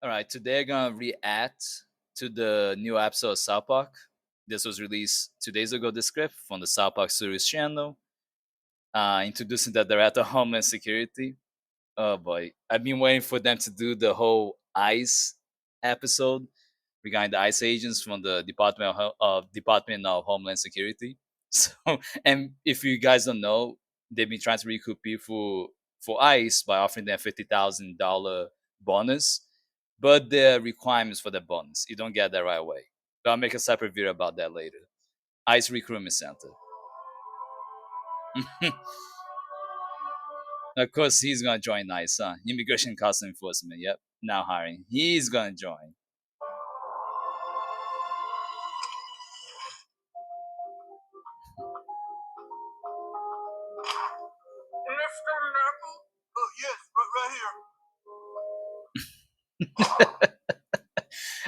All right, today I'm gonna react to the new episode of South Park. This was released 2 days ago. The script from the South Park series channel, introducing the director of Homeland Security. Oh boy, I've been waiting for them to do the whole ICE episode regarding the ICE agents from the Department of Homeland Security. So, and if you guys don't know, they've been trying to recruit people for ICE by offering them $50,000 bonus, but the requirements for the bonus you don't get that right away. But I'll make a separate video about that later. ICE Recruitment Center. Of course, he's gonna join ICE, huh? Immigration Customs Enforcement. Yep, now hiring. He's gonna join. Mr. Mackey? Yes, right here.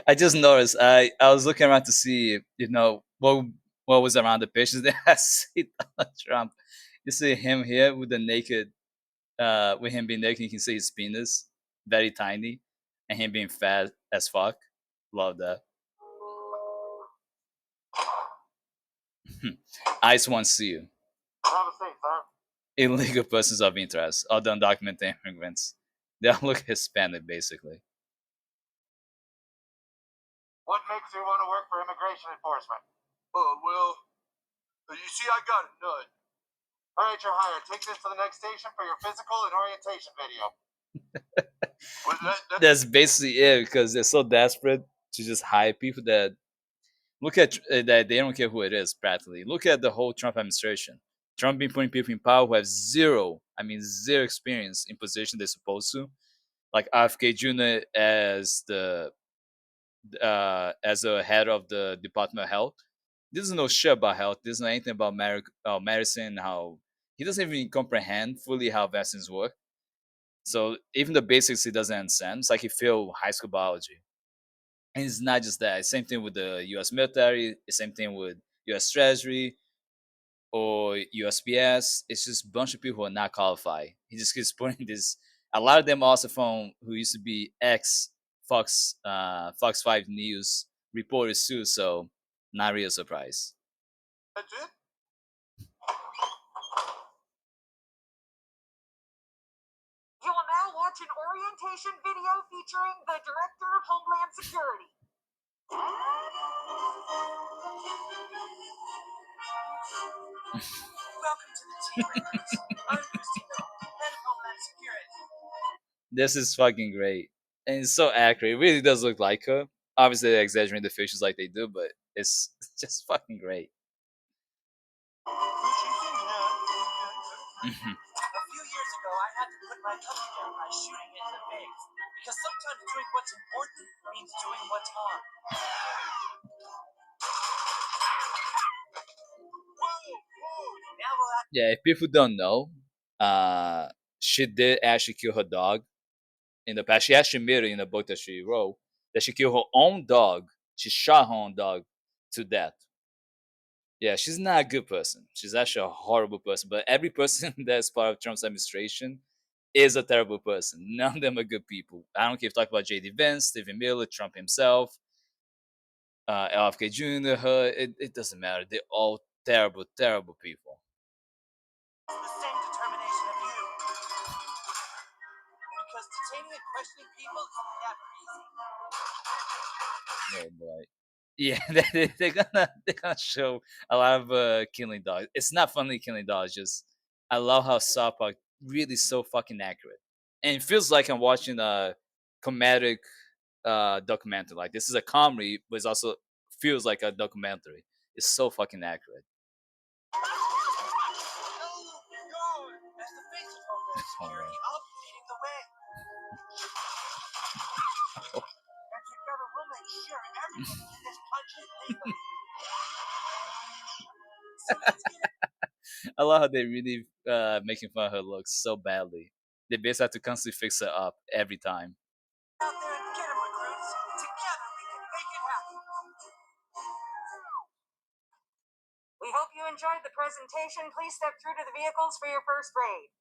I just noticed. I was looking around to see, what was around the pictures. Then I see Donald Trump. You see him here with the naked, with him being naked. You can see his penis, very tiny, and him being fat as fuck. Love that. ICE wants to see you. Have a seat, sir. Illegal persons of interest, other undocumented immigrants. They all look Hispanic, basically. What makes you want to work for immigration enforcement? Well, you see, I got a nut. All right, you're hired. Take this to the next station for your physical and orientation video. That's basically it because they're so desperate to just hire people that look at that they don't care who it is practically. Look at the whole Trump administration. Trump been putting people in power who have zero, I mean zero experience in position they're supposed to. Like RFK Jr. As a head of the Department of Health. He doesn't know shit about health. He doesn't know anything about medicine. How he doesn't even comprehend fully how vaccines work. So even the basics he doesn't understand. It's like he failed high school biology. And it's not just that. Same thing with the U.S. military. Same thing with U.S. Treasury or USPS. It's just a bunch of people who are not qualified. He just keeps putting this. A lot of them also from who used to be ex Fox 5 News reporters too. So not real surprise. That's it? You will now watch an orientation video featuring the Director of Homeland Security. Welcome to the team, recruits. I'm Kristi Noem, Head of Homeland Security. This is fucking great. And it's so accurate. It really does look like her. Obviously, they exaggerate the features like they do, but it's just fucking great. A few years ago, I had to put my company down by shooting it in the face. Because sometimes doing what's important means doing what's hard. Now we'll have Yeah, if people don't know, she did actually kill her dog in the past. She actually made it in the book that she wrote that she killed her own dog. She shot her own dog to death. Yeah, she's not a good person. She's actually a horrible person. But every person that's part of Trump's administration is a terrible person. None of them are good people. I don't care if you talk about J.D. Vance, Stephen Miller, Trump himself, LFK Jr., her. It doesn't matter. They're all terrible, terrible people. the same determination of you. Because detaining and questioning people is never easy. Oh boy. Yeah, they're gonna show a lot of killing dogs. It's not funny killing dogs. Just I love how South Park really so fucking accurate, and it feels like I'm watching a comedic documentary. Like this is a comedy, but it also feels like a documentary. It's so fucking accurate. As the face of Homeland Security, I'll be leading the way. And together we'll make sure everyone in this country legally. So let's get it. I love how they really making fun of her looks so badly. They basically have to constantly fix her up every time. Out there and get 'em, recruits. Together we can make it happen. We hope you enjoyed the presentation. Please step through to the vehicles for your first raid.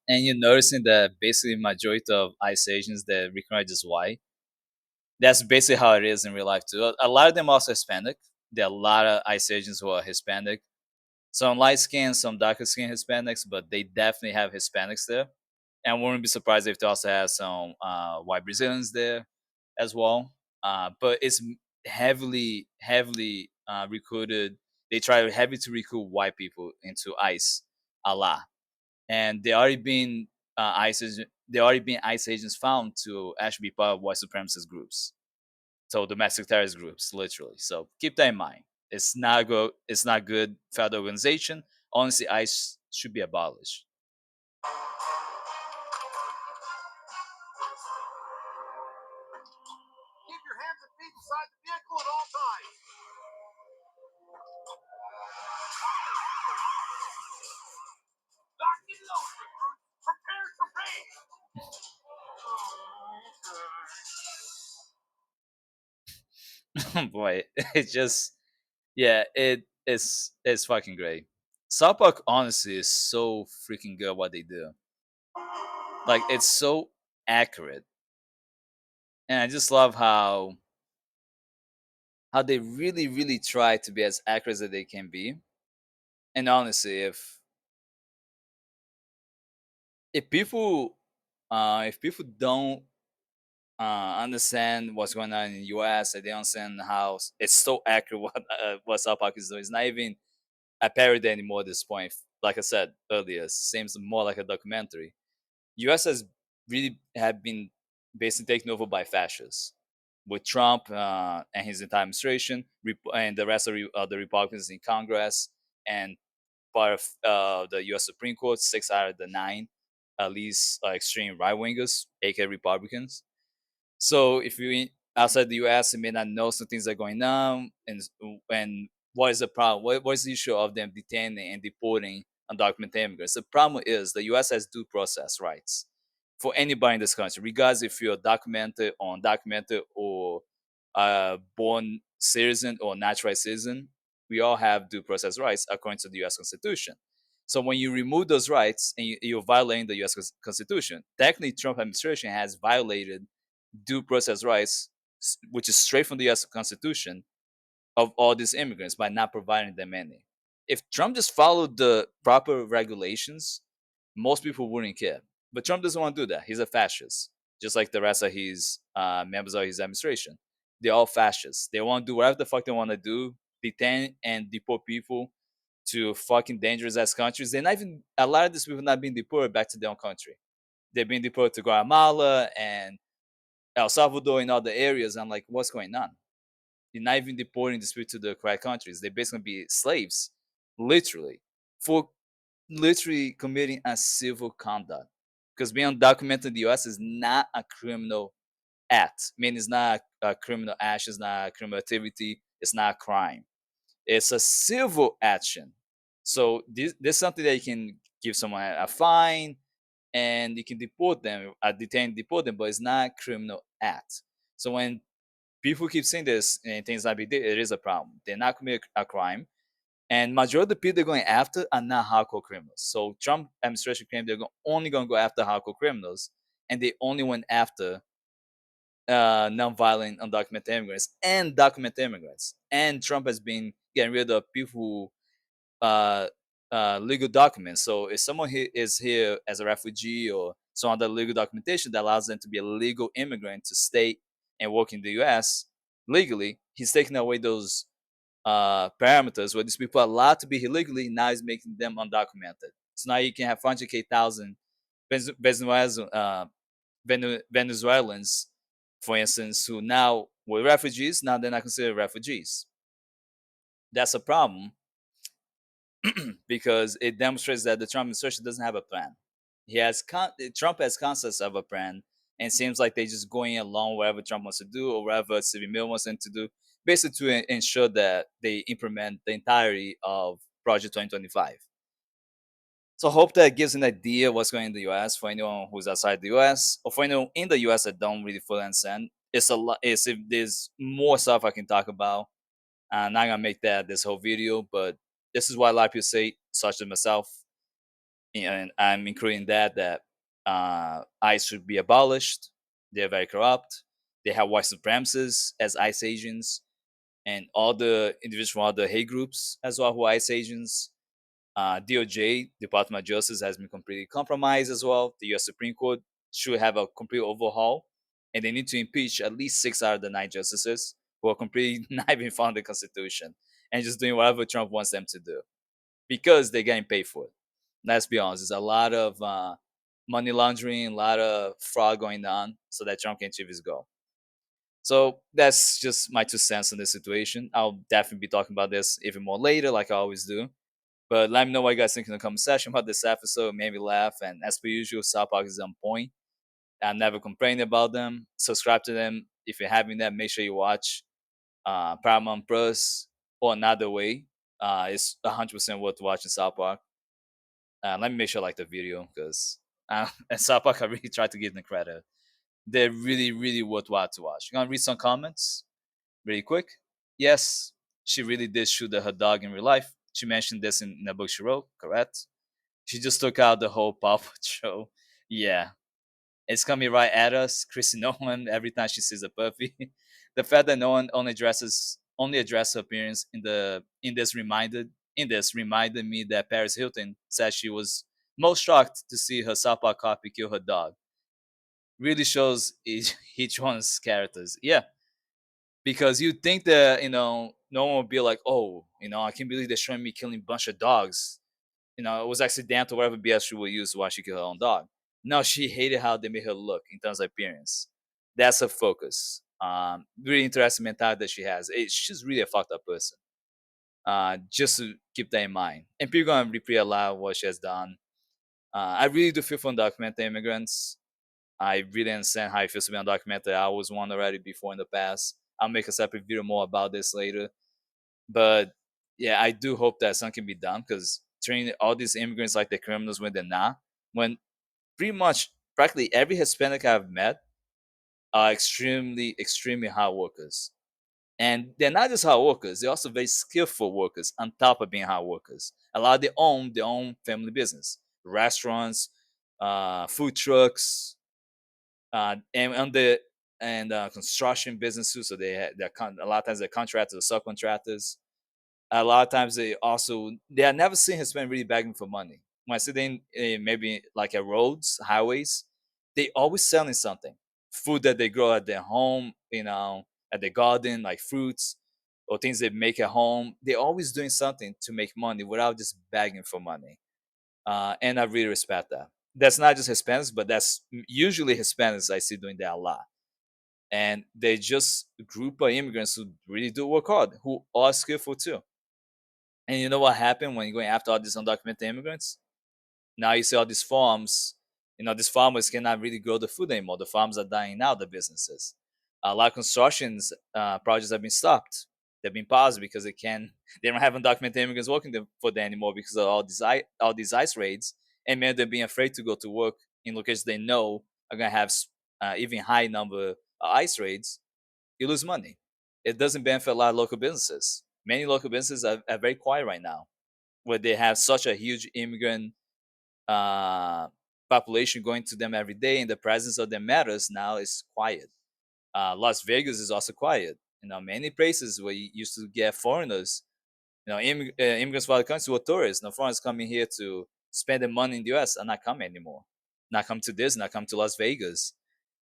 And you're noticing that basically majority of ICE agents that recognize is white. That's basically how it is in real life too. A lot of them also Hispanic. There are a lot of ICE agents who are Hispanic. Some light skinned, some darker skinned Hispanics, but they definitely have Hispanics there. And I wouldn't be surprised if they also have some white Brazilians there as well. But it's heavily recruited. They try heavy to recruit white people into ICE a lot, and they already been ICE agents found to actually be part of white supremacist groups, so domestic terrorist groups, literally. So keep that in mind. It's not good. It's not good federal organization. Honestly, ICE should be abolished. Keep your hands and feet inside the vehicle at all times. Lock and load, recruits. Prepare to raid. Boy, it's just yeah, it's fucking great. South Park honestly is so freaking good at what they do. Like it's so accurate, and I just love how they really try to be as accurate as they can be. And honestly, if people don't understand what's going on in the US, and they understand how it's so accurate what South Park is doing. It's not even a parody anymore at this point. Like I said earlier, it seems more like a documentary. US has really have been basically taken over by fascists with Trump and his entire administration, and the rest of the Republicans in Congress, and part of the U.S. Supreme Court, 6 out of the 9, at least extreme right wingers, aka Republicans. So if you're outside the U.S. and may not know some things are going on, and what is the problem? What is the issue of them detaining and deporting undocumented immigrants? The problem is the U.S. has due process rights for anybody in this country, regardless if you're documented or undocumented or born citizen or naturalized citizen. We all have due process rights according to the U.S. Constitution. So when you remove those rights and you're violating the U.S. Constitution, technically Trump administration has violated due process rights, which is straight from the U.S. Constitution, of all these immigrants by not providing them any. If Trump just followed the proper regulations, most people wouldn't care. But Trump doesn't want to do that. He's a fascist, just like the rest of his members of his administration. They're all fascists. They want to do whatever the fuck they want to do, detain and deport people to fucking dangerous ass countries. They're not even a lot of these people not being deported back to their own country. They're being deported to Guatemala and El Salvador and other areas. I'm like, what's going on? You're not even deporting these people to the correct countries. They basically be slaves, literally, for literally committing a civil conduct. Because being undocumented in the US is not a criminal act. I mean, it's not a criminal act, it's not a criminal activity, it's not a crime. It's a civil action. So this is something that you can give someone a fine and you can deport them, detain, deport them, but it's not a criminal act. So when people keep saying this and things like that, it is a problem. They're not committing a crime, and majority of the people they're going after are not hardcore criminals. So Trump administration claimed they're only going to go after hardcore criminals, and they only went after non-violent undocumented immigrants and documented immigrants. And Trump has been getting rid of people who legal documents. So if someone is here as a refugee or some other legal documentation that allows them to be a legal immigrant to stay and work in the U.S. legally, he's taking away those parameters where these people are allowed to be here legally. Now he's making them undocumented. So now you can have 400,000 Venezuelans, for instance, who now were refugees. Now they're not considered refugees. That's a problem because it demonstrates that the Trump administration doesn't have a plan. Trump has concepts of a plan, and it seems like they're just going along wherever Trump wants to do or wherever Stephen Miller wants them to do, basically to ensure that they implement the entirety of Project 2025. So I hope that gives an idea what's going on in the US for anyone who's outside the US or for anyone in the US that don't really fully understand. It's a lot. It's if there's more stuff I can talk about. I'm not gonna make that this whole video, but this is why a lot of people say, such as myself, and I'm including that ICE should be abolished. They're very corrupt. They have white supremacists as ICE agents, and all the individuals from other hate groups as well who are ICE agents. DOJ, Department of Justice, has been completely compromised as well. The U.S. Supreme Court should have a complete overhaul, and they need to impeach at least 6 out of the 9 justices who are completely not even following the Constitution and just doing whatever Trump wants them to do because they're getting paid for it. Let's be honest, there's a lot of money laundering, a lot of fraud going on so that Trump can achieve his goal. So that's just my 2 cents on this situation. I'll definitely be talking about this even more later, like I always do. But let me know what you guys think in the comment section about this episode. It made me laugh, and as per usual, South Park is on point. I never complain about them. Subscribe to them if you're having that. Make sure you watch Paramount Plus or Another Way. It's 100% worth watching South Park. Let me make sure I like the video because and South Park, I really try to give them credit. They're really, really worthwhile to watch. I'm gonna read some comments really quick. Yes, she really did shoot at her dog in real life. She mentioned this in a book she wrote, correct? She just took out the whole Paw Patrol. Yeah, it's coming right at us. Kristi Noem every time she sees a puppy. The fact that no one only addressed her appearance in this reminded me that Paris Hilton said she was most shocked to see her South Park copy kill her dog. Really shows each one's characters. Yeah, because you think that no one will be like, oh, I can't believe they're showing me killing a bunch of dogs. It was accidental, whatever BS she would use while she killed her own dog. No, she hated how they made her look in terms of appearance. That's her focus. Really interesting mentality that she has. She's really a fucked up person. Just to keep that in mind. And people gonna repeat a lot of what she has done. I really do feel for undocumented immigrants. I really understand how it feels to be undocumented. I was one already before in the past. I'll make a separate video more about this later. But yeah, I do hope that something can be done because treating all these immigrants like they're criminals when they're not, when pretty much practically every Hispanic I've met are extremely, extremely hard workers. And they're not just hard workers, they're also very skillful workers on top of being hard workers. A lot of them own their own family business, restaurants, food trucks, and on the and construction business too. So a lot of times they're contractors or subcontractors. A lot of times they are never seen Hispanic really begging for money. When I see them maybe like at roads, highways, they always selling something. Food that they grow at their home, at the garden, like fruits or things they make at home. They're always doing something to make money without just begging for money. And I really respect that. That's not just Hispanics, but that's usually Hispanics I see doing that a lot. And they just a group of immigrants who really do work hard, who are skillful too. And you know what happened when you're going after all these undocumented immigrants? Now you see all these farms. These farmers cannot really grow the food anymore. The farms are dying out. The businesses. A lot of constructions projects have been stopped. They've been paused because they can. They don't have undocumented immigrants working for them anymore because of all these ICE raids, and many of them being afraid to go to work in locations they know are gonna have even high number of ICE raids. You lose money. It doesn't benefit a lot of local businesses. Many local businesses are very quiet right now, where they have such a huge immigrant uh, population going to them every day, and the presence of them matters. Now is quiet. Las Vegas is also quiet. Many places where you used to get foreigners, immigrants from other countries who are tourists. Foreigners coming here to spend their money in the U.S. are not coming anymore. Not come to this, not come to Las Vegas,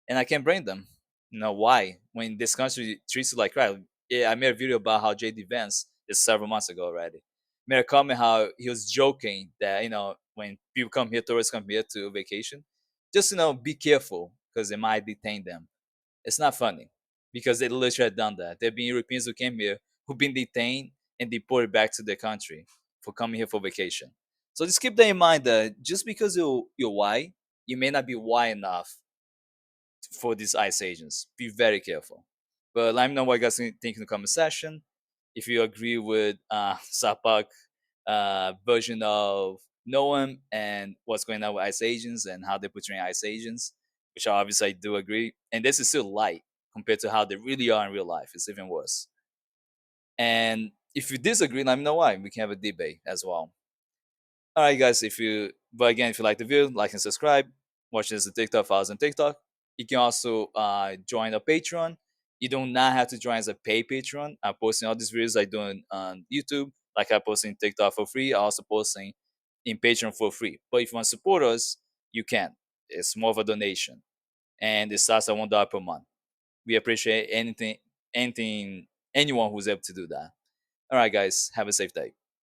and I can't blame them. Why? When this country treats you like crap. Yeah, I made a video about how JD Vance is several months ago already. Made a comment how he was joking that when people come here, tourists come here to vacation, just be careful because they might detain them. It's not funny because they literally had done that. There have been Europeans who came here who've been detained and deported back to their country for coming here for vacation. So just keep that in mind that just because you're white, you may not be white enough for these ICE agents. Be very careful. But let me know what you guys think in the comment section. If you agree with Sapak version of Noam and what's going on with ICE agents and how they're portraying ICE agents, which obviously I do agree. And this is still light compared to how they really are in real life. It's even worse. And if you disagree, let me know why. We can have a debate as well. All right, guys. But again, if you like the video, like and subscribe. Watch this on TikTok, follow us on TikTok. You can also join a Patreon. You do not have to join as a paid Patreon. I'm posting all these videos I do on YouTube, like I post in TikTok for free. I also posting in Patreon for free. But if you want to support us, you can. It's more of a donation, and it starts at $1 per month. We appreciate anything, anyone who's able to do that. All right, guys. Have a safe day.